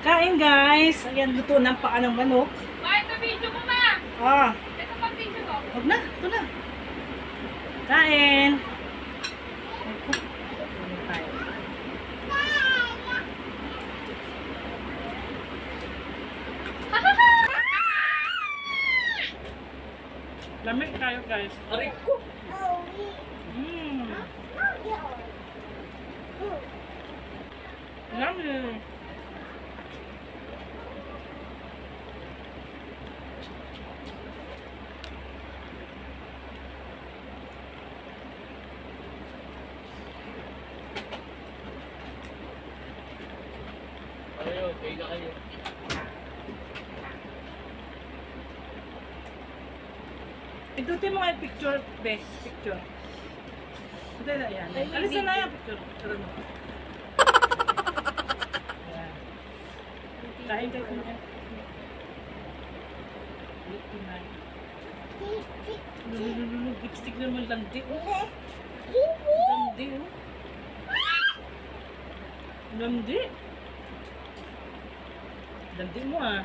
Kain guys. Ayan, luto ng paa ng manok. Ma, ito video ko, ma! Ah, Ito pang video ko. wag na. Ito na. Kain. Ako. Kain. Lamig tayo guys. Aray ko! Mmm. Lamig. Ayo, kayo na kayo. Itutin mo nga yung picture, best picture. Ito na yan. Alisin na yung picture. Picture mo. Ayan. Kain kayo kumain. Lipstick naman landi. Landi oh. Landi. Landi mo ah.